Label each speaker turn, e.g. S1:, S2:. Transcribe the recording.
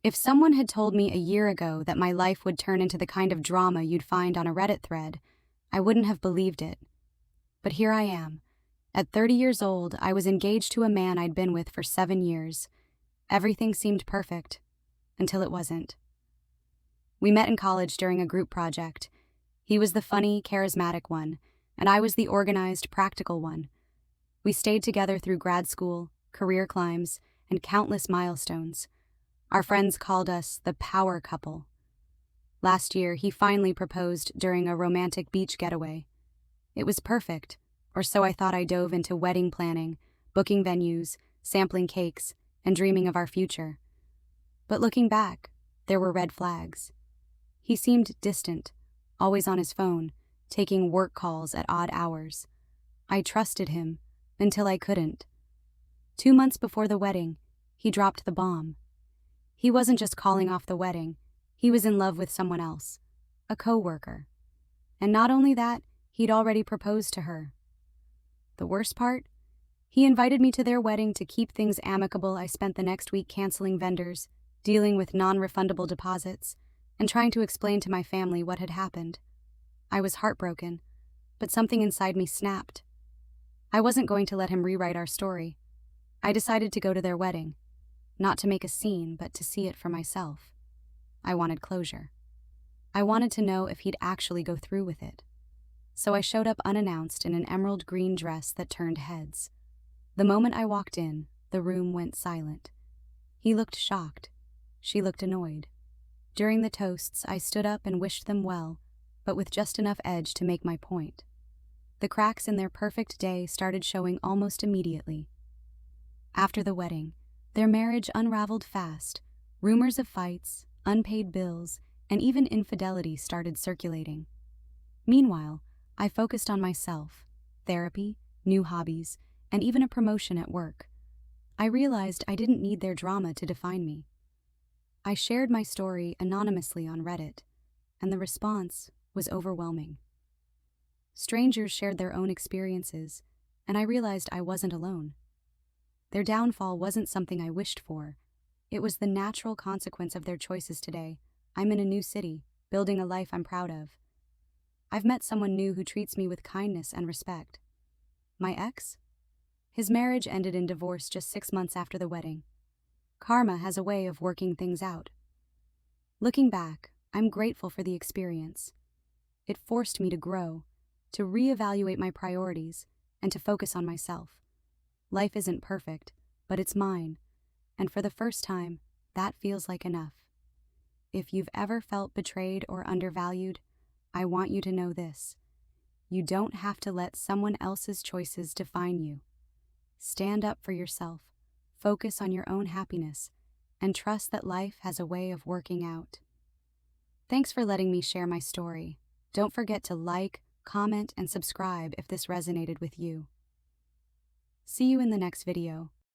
S1: If someone had told me a year ago that my life would turn into the kind of drama you'd find on a Reddit thread, I wouldn't have believed it. But here I am. At 30 years old, I was engaged to a man I'd been with for 7 years. Everything seemed perfect, until it wasn't. We met in college during a group project. He was the funny, charismatic one, and I was the organized, practical one. We stayed together through grad school, career climbs, and countless milestones. Our friends called us the power couple. Last year, he finally proposed during a romantic beach getaway. It was perfect, or so I thought. I dove into wedding planning, booking venues, sampling cakes, and dreaming of our future. But looking back, there were red flags. He seemed distant, always on his phone, taking work calls at odd hours. I trusted him until I couldn't. 2 months before the wedding, he dropped the bomb. He wasn't just calling off the wedding, he was in love with someone else, a coworker. And not only that, he'd already proposed to her. The worst part? He invited me to their wedding to keep things amicable. I spent the next week canceling vendors, dealing with non-refundable deposits, and trying to explain to my family what had happened. I was heartbroken, but something inside me snapped. I wasn't going to let him rewrite our story. I decided to go to their wedding, not to make a scene, but to see it for myself. I wanted closure. I wanted to know if he'd actually go through with it. So I showed up unannounced in an emerald green dress that turned heads. The moment I walked in, the room went silent. He looked shocked. She looked annoyed. During the toasts, I stood up and wished them well, but with just enough edge to make my point. The cracks in their perfect day started showing almost immediately. After the wedding, their marriage unraveled fast. Rumors of fights, unpaid bills, and even infidelity started circulating. Meanwhile, I focused on myself, therapy, new hobbies, and even a promotion at work. I realized I didn't need their drama to define me. I shared my story anonymously on Reddit, and the response was overwhelming. Strangers shared their own experiences, and I realized I wasn't alone. Their downfall wasn't something I wished for. It was the natural consequence of their choices today. I'm in a new city, building a life I'm proud of. I've met someone new who treats me with kindness and respect. My ex? His marriage ended in divorce just 6 months after the wedding. Karma has a way of working things out. Looking back, I'm grateful for the experience. It forced me to grow, to reevaluate my priorities, and to focus on myself. Life isn't perfect, but it's mine, and for the first time, that feels like enough. If you've ever felt betrayed or undervalued, I want you to know this. You don't have to let someone else's choices define you. Stand up for yourself, focus on your own happiness, and trust that life has a way of working out. Thanks for letting me share my story. Don't forget to like, comment, and subscribe if this resonated with you. See you in the next video.